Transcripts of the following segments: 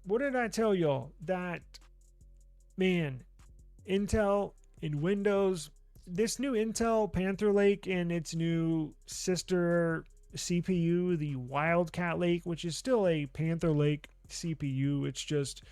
what did I tell y'all? That, man, Intel in Windows, this new Intel Panther Lake and its new sister CPU, the Wildcat Lake, which is still a Panther Lake CPU. It's just,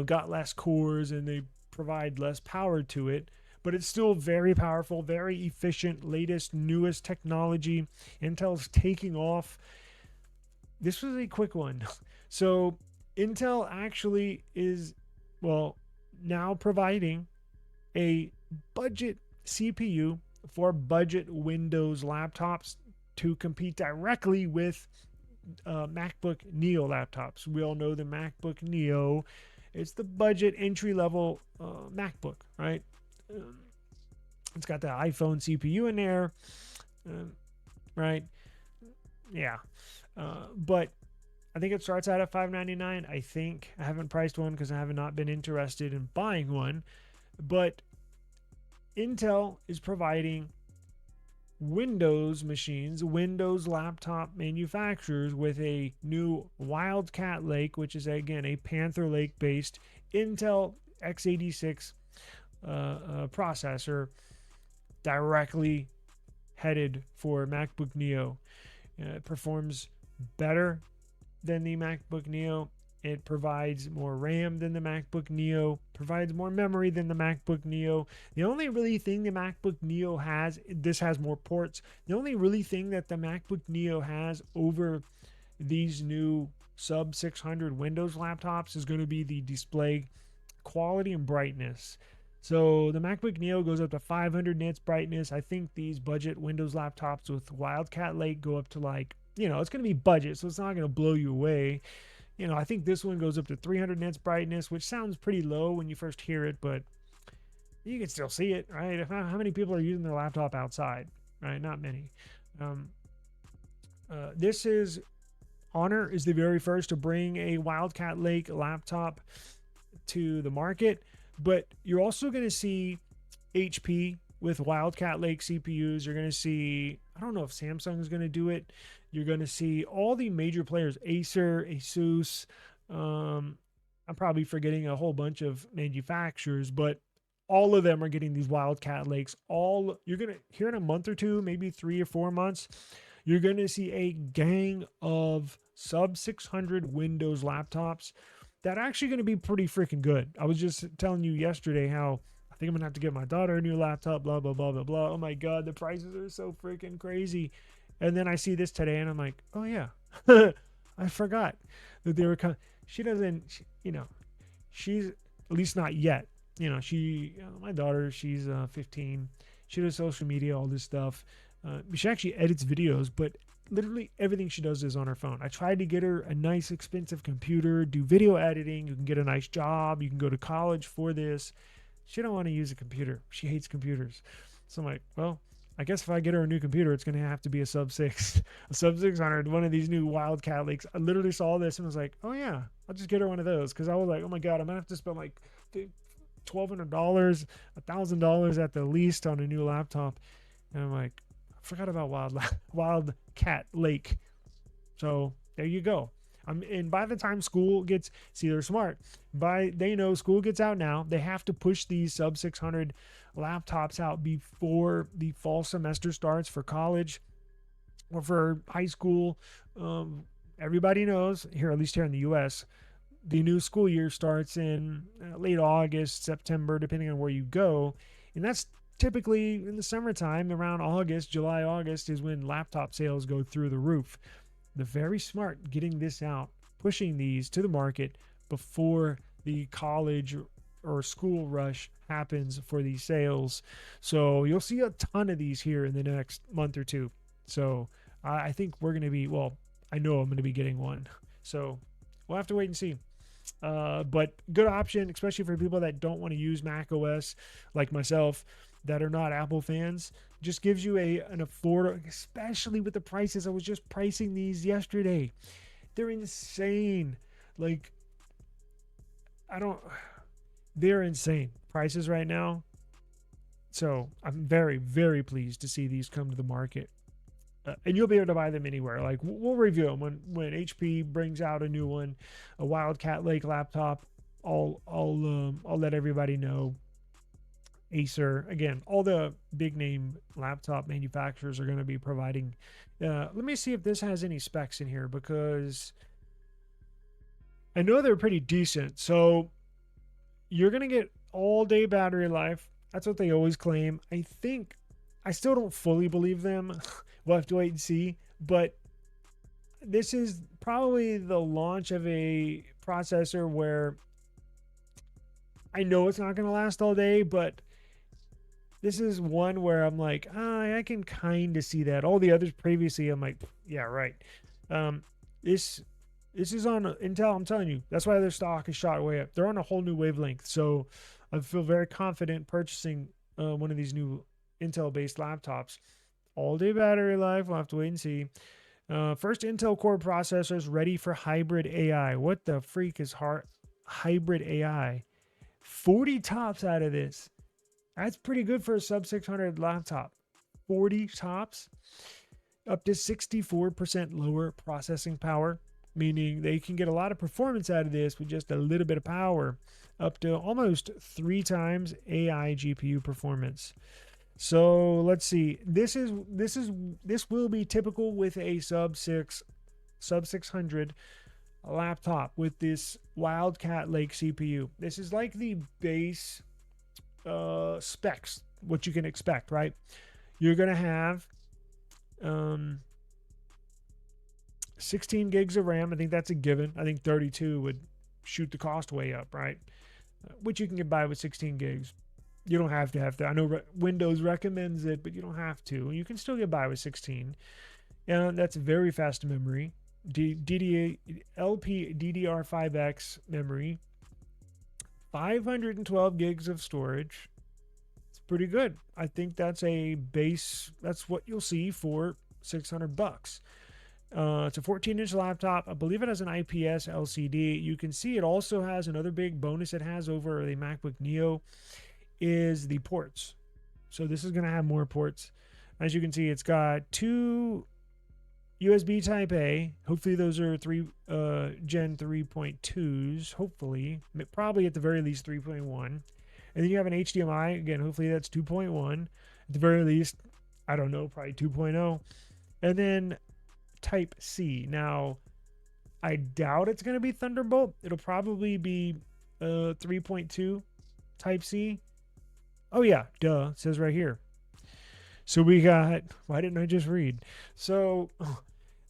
got less cores and they provide less power to it. But it's still very powerful, very efficient, latest, newest technology. Intel's taking off. This was a quick one. So, Intel actually is, well, now providing a budget CPU for budget Windows laptops to compete directly with MacBook Neo laptops. We all know the MacBook Neo. It's the budget entry level MacBook, right? Um, it's got the iPhone CPU in there, right? Yeah, but I think it starts out at $599. I think I haven't priced one because I have not been interested in buying one, but Intel is providing Windows machines, Windows laptop manufacturers with a new Wildcat Lake, which is again a Panther Lake based Intel x86 processor directly headed for MacBook Neo. It performs better than the MacBook Neo. It provides more RAM than the MacBook Neo, provides more memory than the MacBook Neo. The only really thing the MacBook Neo has, this has more ports. The only really thing that the MacBook Neo has over these new sub 600 Windows laptops is going to be the display quality and brightness. So the MacBook Neo goes up to 500 nits brightness. I think these budget Windows laptops with Wildcat Lake go up to like, it's going to be budget, so it's not going to blow you away. I think this one goes up to 300 nits brightness, which sounds pretty low when you first hear it, but you can still see it, right? How many people are using their laptop outside, right? Not many. This is Honor is the very first to bring a Wildcat Lake laptop to the market, but you're also going to see HP with Wildcat Lake CPUs. You're going to see, I don't know if Samsung is going to do it. You're going to see all the major players, Acer, Asus. I'm probably forgetting a whole bunch of manufacturers, but all of them are getting these Wildcat Lakes. You're going to, here in a month or two, maybe 3 or 4 months, you're going to see a gang of sub 600 Windows laptops that are actually going to be pretty freaking good. I was just telling you yesterday how I think I'm going to have to get my daughter a new laptop, blah, blah, blah, blah, blah. Oh my God, the prices are so freaking crazy. And then I see this today and I'm like, oh yeah, I forgot that they were coming. She doesn't, she's at least not yet. My daughter, she's 15. She does social media, all this stuff. She actually edits videos, but literally everything she does is on her phone. I tried to get her a nice, expensive computer, do video editing. You can get a nice job. You can go to college for this. She don't want to use a computer. She hates computers. So I'm like, well, I guess if I get her a new computer, it's going to have to be a sub 600, one of these new Wildcat Lakes. I literally saw this and was like, oh yeah, I'll just get her one of those. Cause I was like, oh my God, I'm going to have to spend like $1,200, $1,000 at the least on a new laptop. And I'm like, I forgot about Wildcat Lake. So there you go. And by the time school gets, see, they're smart. They know school gets out now. They have to push these sub 600 laptops out before the fall semester starts for college or for high school. Everybody knows here, at least here in the U.S., the new school year starts in late August, September, depending on where you go, and that's typically in the summertime. Around August, July, August is when laptop sales go through the roof. They're very smart getting this out, pushing these to the market before the college or school rush happens for these sales. So you'll see a ton of these here in the next month or two. So I think we're going to be, well, I know I'm going to be getting one. So we'll have to wait and see. But good option, especially for people that don't want to use Mac OS like myself, that are not Apple fans. Just gives you an affordable, especially with the prices. I was just pricing these yesterday. They're insane. Like, they're insane prices right now. So I'm very, very pleased to see these come to the market. and you'll be able to buy them anywhere. Like we'll review them when HP brings out a new one, a Wildcat Lake laptop. I'll let everybody know. Acer, again, all the big name laptop manufacturers are going to be providing. Let me see if this has any specs in here, because I know they're pretty decent. So you're going to get all day battery life. That's what they always claim. I still don't fully believe them. We'll have to wait and see. But this is probably the launch of a processor where I know it's not going to last all day, but this is one where I'm like, I can kind of see that. All the others previously, I'm like, yeah, right. This is on Intel. I'm telling you, that's why their stock is shot way up. They're on a whole new wavelength. So I feel very confident purchasing one of these new Intel-based laptops. All day battery life. We'll have to wait and see. First Intel Core processors ready for hybrid AI. What the freak is hybrid AI? 40 tops out of this. That's pretty good for a sub 600 laptop. 40 tops, up to 64% lower processing power, meaning they can get a lot of performance out of this with just a little bit of power, up to almost 3 times AI GPU performance. So let's see. This will be typical with a sub 600 laptop with this Wildcat Lake CPU. This is like the base specs, what you can expect, right? You're gonna have 16 gigs of RAM. I think that's a given. I think 32 would shoot the cost way up, right? Which you can get by with 16 gigs. You don't have to have that. I know Windows recommends it, but you don't have to. You can still get by with 16. And that's very fast memory. LPDDR5X memory. 512 gigs of storage. It's pretty good. I think that's a base. That's what you'll see for $600. It's a 14-inch laptop. I believe it has an IPS LCD. You can see it also has another big bonus it has over the MacBook Neo is the ports. So this is going to have more ports. As you can see, it's got 2 USB Type A. Hopefully those are Gen 3.2s. Hopefully. Probably at the very least 3.1. And then you have an HDMI. Again, hopefully that's 2.1. At the very least, I don't know, probably 2.0. And then Type C. Now, I doubt it's going to be Thunderbolt. It'll probably be 3.2 Type C. Oh yeah, duh. It says right here. So we got, why didn't I just read? So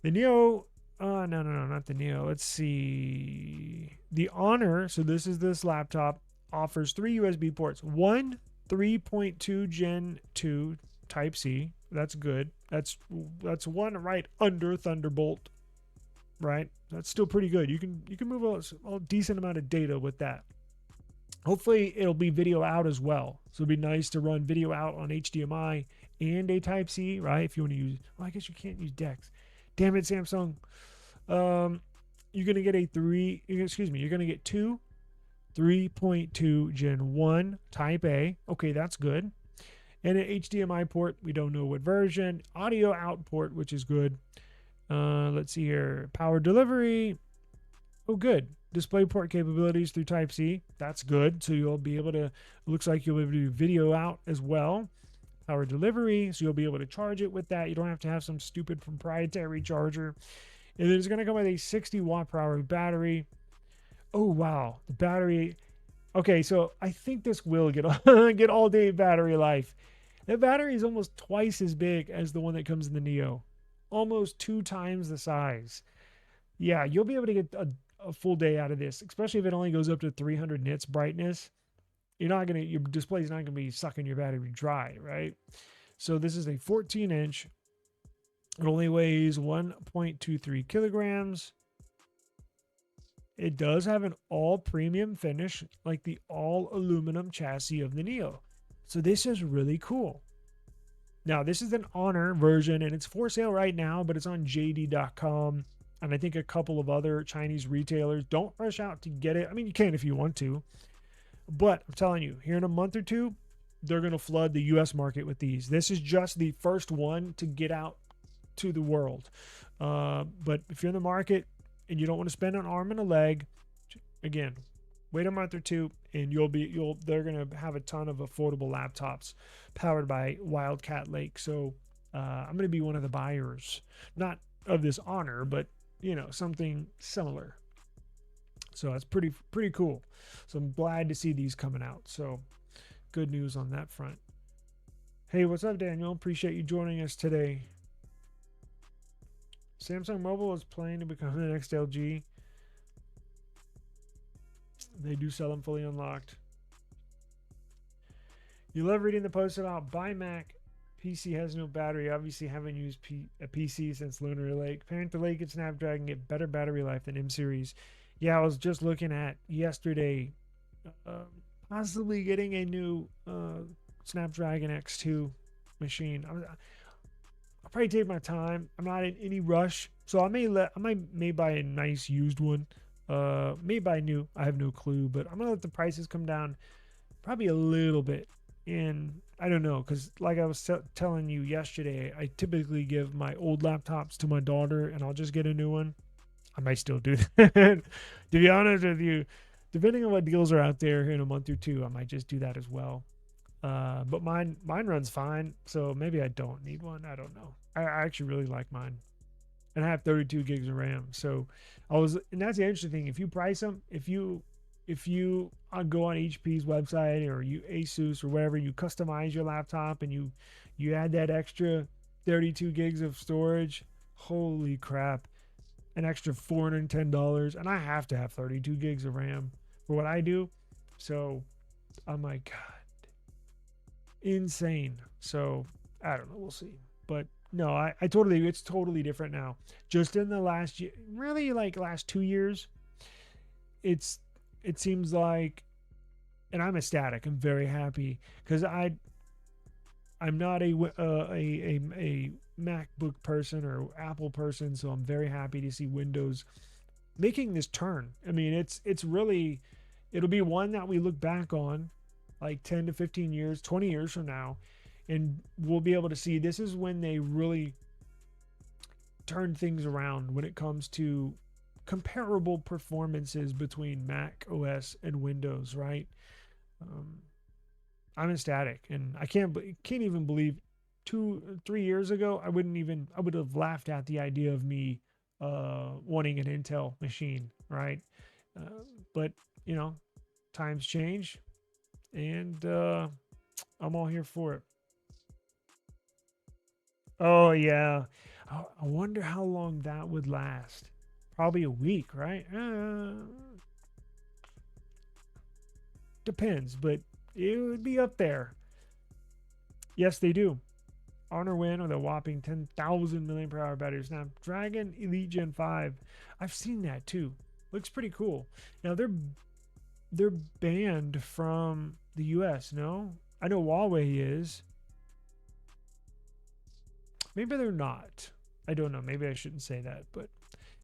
the Neo, no, not the Neo. Let's see. The Honor, so this laptop, offers 3 USB ports. One 3.2 Gen 2 Type C. That's good. That's one right under Thunderbolt, right? That's still pretty good. You can move a decent amount of data with that. Hopefully it'll be video out as well. So it'd be nice to run video out on HDMI and a Type C, right? If you want to use, well, I guess you can't use DeX. Damn it, Samsung. You're gonna get you're gonna get 2 3.2 Gen 1 Type A. Okay, that's good. And an HDMI port. We don't know what version. Audio out port, which is good. Let's see here. Power delivery. Oh, good. DisplayPort capabilities through Type C. That's good. So you'll be able to, it looks like you'll be able to do video out as well. Power delivery. So you'll be able to charge it with that. You don't have to have some stupid proprietary charger. And then it's going to come with a 60 watt per hour battery. Oh, wow. The battery. Okay, so I think this will get all day battery life. That battery is almost twice as big as the one that comes in the Neo. Almost 2 times the size. Yeah, you'll be able to get a full day out of this, especially if it only goes up to 300 nits brightness. Your display's not going to be sucking your battery dry, right? So this is a 14-inch. It only weighs 1.23 kilograms. It does have an all premium finish, like the all aluminum chassis of the Neo. So this is really cool. Now, this is an Honor version, and it's for sale right now, but it's on JD.com. And I think a couple of other Chinese retailers. Don't rush out to get it. I mean, you can if you want to. But I'm telling you, here in a month or two, they're going to flood the U.S. market with these. This is just the first one to get out to the world. But if you're in the market and you don't want to spend an arm and a leg, again, wait a month or two, and they're gonna have a ton of affordable laptops powered by Wildcat Lake. So I'm gonna be one of the buyers, not of this Honor, but something similar. So that's pretty cool. So I'm glad to see these coming out. So good news on that front. Hey, what's up, Daniel? Appreciate you joining us today. Samsung Mobile is planning to become the next LG. They do sell them fully unlocked. You love reading the posts about buy Mac. PC has no battery. Obviously, haven't used a PC since Lunar Lake. Panther Lake and Snapdragon get better battery life than M series. Yeah, I was just looking at yesterday, possibly getting a new Snapdragon X2 machine. I'll probably take my time. I'm not in any rush, so I may buy a nice used one. May buy new. I have no clue, but I'm gonna let the prices come down probably a little bit. And I don't know, because like I was telling you yesterday, I typically give my old laptops to my daughter, and I'll just get a new one. I might still do that. To be honest with you, depending on what deals are out there in a month or two, I might just do that as well. But mine runs fine, so maybe I don't need one. I don't know. I actually really like mine, and I have 32 gigs of RAM. So and that's the interesting thing. If you price them, if you go on HP's website or Asus or wherever, you customize your laptop and you add that extra 32 gigs of storage, holy crap, an extra $410, and I have to have 32 gigs of RAM for what I do. So I'm like, God, insane. So I don't know, we'll see. But no, it's totally different now. Just in the last year, really, like last 2 years, it seems like, and I'm ecstatic. I'm very happy because I'm not a MacBook person or Apple person, so I'm very happy to see Windows making this turn. I mean, it'll be one that we look back on like 10 to 15 years, 20 years from now, and we'll be able to see this is when they really turn things around when it comes to comparable performances between Mac OS and Windows, right? I'm ecstatic, and I can't even believe 2-3 years ago I would have laughed at the idea of me wanting an Intel machine, right? But times change, and I'm all here for it. Oh yeah, I wonder how long that would last. Probably a week, right? Depends, but it would be up there. Yes, they do. Honor Win with a whopping 10,000 million per hour battery. Snapdragon Elite Gen 5. I've seen that too. Looks pretty cool. Now they're banned from the US, no? I know Huawei is. Maybe they're not. I don't know. Maybe I shouldn't say that, but